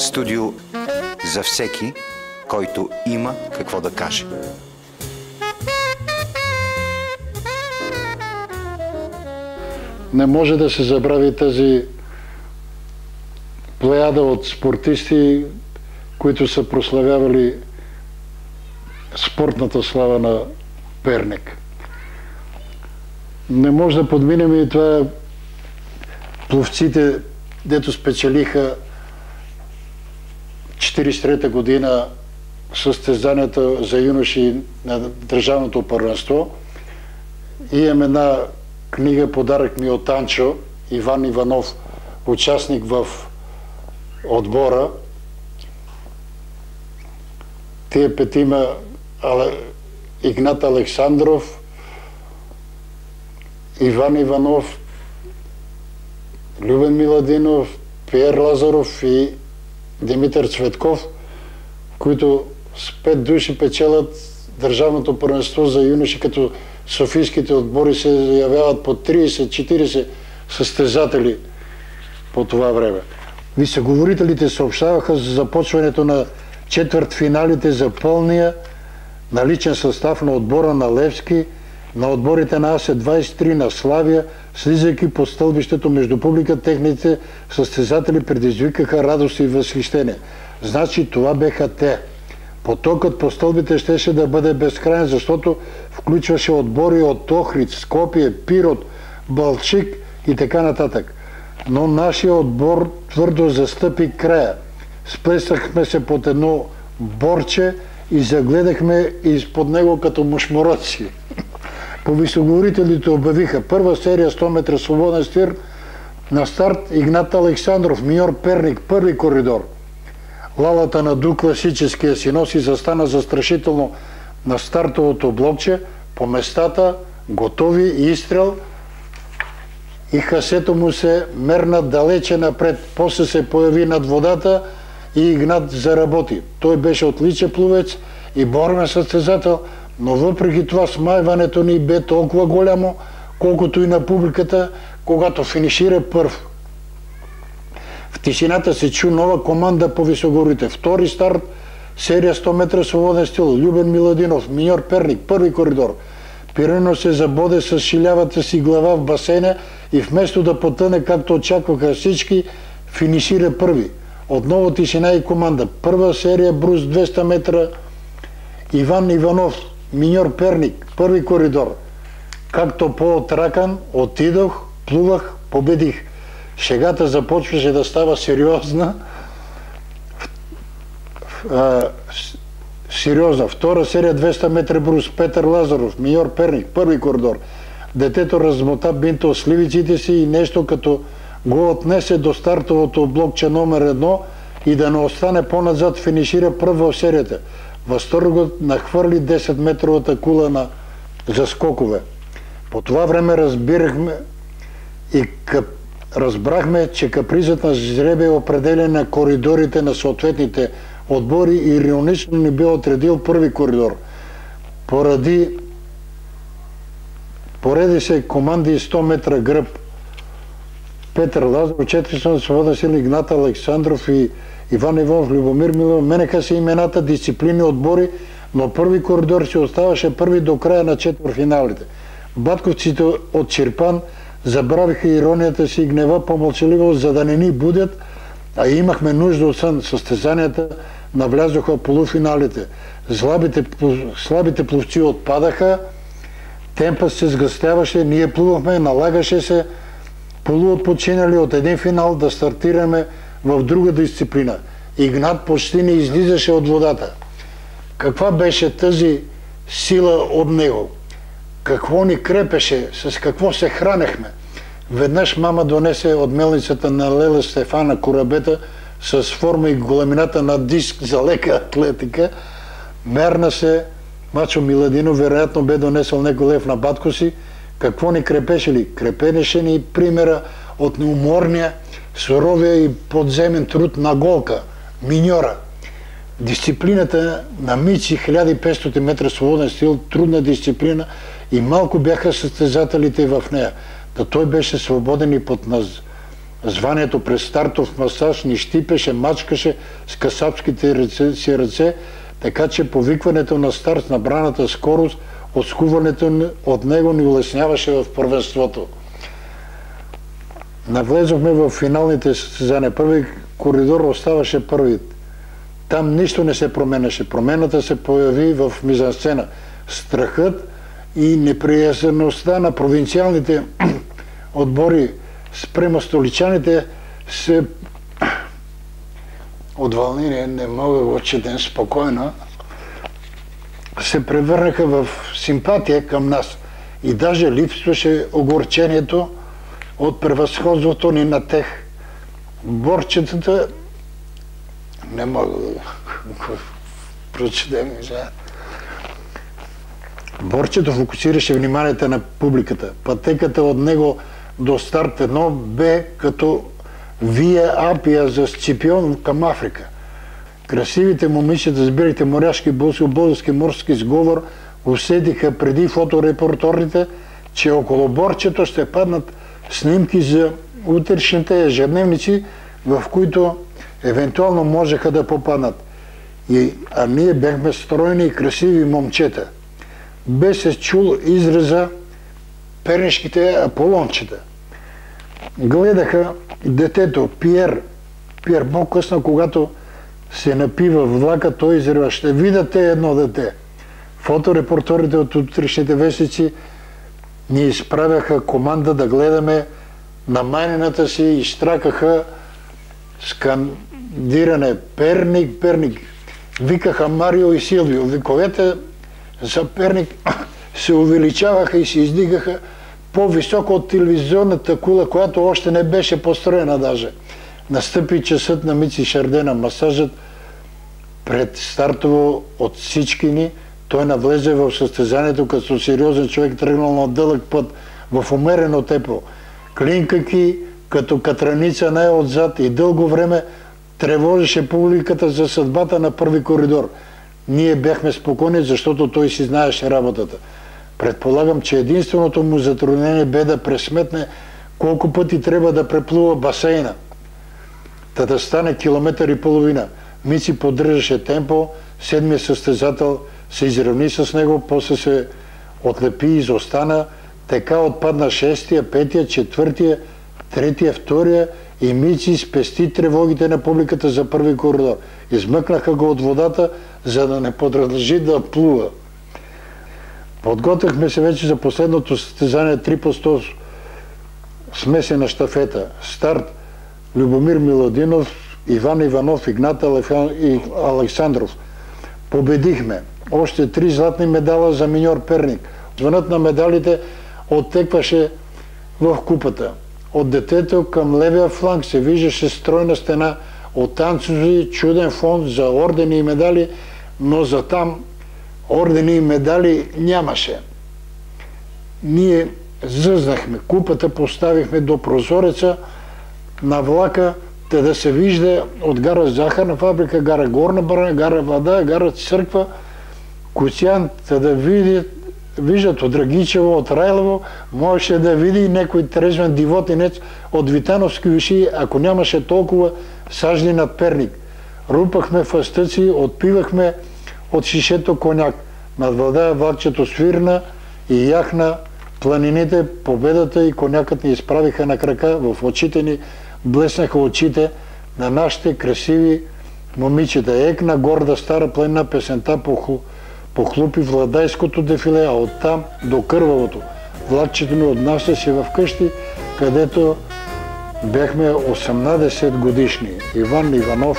Студио за всеки, който има какво да каже. Не може да се забрави тази плеяда от спортисти, които са прославявали спортната слава на Перник. Не може да подминем и това пловците, дето спечелиха 1943 година състезанията за юноши на държавното първенство. И имам една книга, подарък ми от Анчо, Иван Иванов, участник в отбора. Тия петима: Игнат Александров, Иван Иванов, Любен Миладинов, Пиер Лазаров и Димитър Цветков, които с 5 души печелят държавното първенство за юноши, като софийските отбори се явяват по 30-40 състезатели по това време. Висоговорителите съобщаваха за започването на четвъртфиналите за пълния наличен състав на отбора на Левски, на отборите на АС-23, на Славия. Слизайки по стълбището между публика, техните състезатели предизвикаха радост и възхищение. Значи това беха те. Потокът по стълбите щеше да бъде безкрайен, защото включваше отбори от Охрид, Скопие, Пирот, Балчик и така нататък. Но нашия отбор твърдо застъпи края. Сплесахме се под едно борче и загледахме изпод него като мушмуроци. Повисоговорителите обявиха: първа серия 100 метра свободен стир, на старт Игнат Александров, Миньор Перник, първи коридор. Лалата наду класическия си нос и застана застрашително на стартовото блокче, по местата, готови, изстрел, и хасето му се мерна далече напред. После се появи над водата и Игнат заработи. Той беше отличен пловец и борен състезател, но въпреки това смайването ни бе толкова голямо, колкото и на публиката, когато финишира първ. В тишината се чу нова команда по висогорите. Втори старт, серия 100 метра свободен стил. Любен Миладинов, Миньор Перник, първи коридор. Пирено се забоде с шилявата си глава в басейна и вместо да потъне, както очакваха всички, финишира първи. Отново тишина и команда. Първа серия брус 200 метра. Иван Иванов, Миньор Перник, първи коридор. Както по-отракан, отидох, плувах, победих. Шегата започваше да става сериозна. Втора серия 200 метра брус. Петър Лазаров, Миньор Перник, първи коридор. Детето размота бинта от сливиците си и нещо като го отнесе до стартовото блокче номер 1 и да не остане по-назад, финишира пръв в серията. Възторгът нахвърли 10-метровата кула за скокове. По това време разбрахме, че капризът на жребия определя на коридорите на съответните отбори и иронично ни бе отредил първи коридор. Пореди се команди 100 метра гръб. Петър Лазаров, 400 свободен стил, Игнат Александров и Иван Иванов, Любомир Милов. Менеха се имената, дисциплини, отбори, но първи коридор си оставаше първи до края на четвъртфиналите. Батковците от Чирпан забравиха иронията си и гнева по-мълчаливо, за да не ни будят, а имахме нужда от сън. Състезанията навлязоха в полуфиналите. Слабите пловци отпадаха, темпът се сгъстяваше, ние плувахме, налагаше се полуотпочинали от един финал да стартираме в друга дисциплина. Игнат почти не излизаше от водата. Каква беше тази сила от него? Какво ни крепеше? С какво се хранехме? Веднъж мама донесе от мелницата на Леля Стефана корабета с форма и големината на диск за лека атлетика. Мерна се. Мачо Миладинов вероятно бе донесъл него лев на батко си. Какво ни крепеше ли? Крепенеше ни примера от неуморния, суровия и подземен труд на Голка, Миньора. Дисциплината на Мици, 1500 метра свободен стил, трудна дисциплина, и малко бяха състезателите в нея. Да той беше свободен и под званието през стартов масаж, ни щипеше, мачкаше с касапските си ръце, така че повикването на старт с набраната скорост, отскуването от него ни улесняваше в първенството. Навлезохме в финалните състезания. Първи коридор оставаше първи. Там нищо не се променяше. Промената се появи в мизансцена. Страхът и неприязаността на провинциалните отбори спрямо столичаните се от вълнение, не мога го четем спокойно, се превърнаха в симпатия към нас. И даже липсваше огорчението от превъзходството ни на тех. Борчетата не мога да прочетем. Борчето фокусираше вниманието на публиката. Пътеката от него до старт 1 бе като Вия Апия за Сципион към Африка. Красивите момичета с белите моряшки буси, български морски сговор усетиха преди фоторепортерите, че около борчето ще паднат снимки за утрешните ежедневници, в които евентуално можеха да попаднат. А ние бяхме стройни и красиви момчета. Бе се чул израза пернишките аполончета. Гледаха детето Пиер. Пиер по-късно, когато се напива в влака, той изрева: ще видите едно дете. Фоторепортерите от утрешните вестници ни изправяха команда да гледаме на майнината си и щракаха скандиране: Перник, Перник. Викаха Марио и Силвио. Виковете за Перник се увеличаваха и се издигаха по-високо от телевизионната кула, която още не беше построена даже. Настъпи часът на Мици Шардена. Масажът пред стартово от всички ни. Той навлезе в състезанието като сериозен човек, тръгнал на дълъг път в умерено темпо. Клинкайки като катраница най-отзад и дълго време тревожеше публиката за съдбата на първи коридор. Ние бяхме спокойни, защото той си знаеше работата. Предполагам, че единственото му затруднение бе да пресметне колко пъти трябва да преплува басейна, та да стане 1,5 километра. Мици поддържаше темпо, седмият състезател се изравни с него, после се отлепи и изостана, така отпадна 6-тия, 5-тия, 4-тия, 3-тия, 2-тия и Мици спести тревогите на публиката за първи коридор. Измъкнаха го от водата, за да не продължи да плува. Подготвихме се вече за последното състезание 3x100 смесена щафета. Старт: Любомир Миладинов, Иван Иванов, Игнат Александров. Победихме. Още 3 златни медала за миньор Перник. Звънът на медалите оттекваше в купата. От детето към левия фланг се виждаше стройна стена от танцови, чуден фонд за ордени и медали, но за там ордени и медали нямаше. Ние зъзнахме. Купата поставихме до прозореца на влака, да се вижда от гара Захарна фабрика, гара Горна Барана, гара Вода, гара Църква, Куцян, да виждат от Драгичево, от Райлово, можеше да види и някой трезвен дивотинец от Витановски виши, ако нямаше толкова сажни над Перник. Рупахме фастъци, отпивахме от шишето коняк. Над Вълдая влакчето свирна и яхна планините, победата и конякът ни изправиха на крака, в очите ни блеснаха очите на нашите красиви момичета. Екна горда стара планина, песента похлупи Владайското дефиле, а оттам до Кървавото. Влакчето ми отнасяше в къщи, където бяхме 18 годишни. Иван Иванов.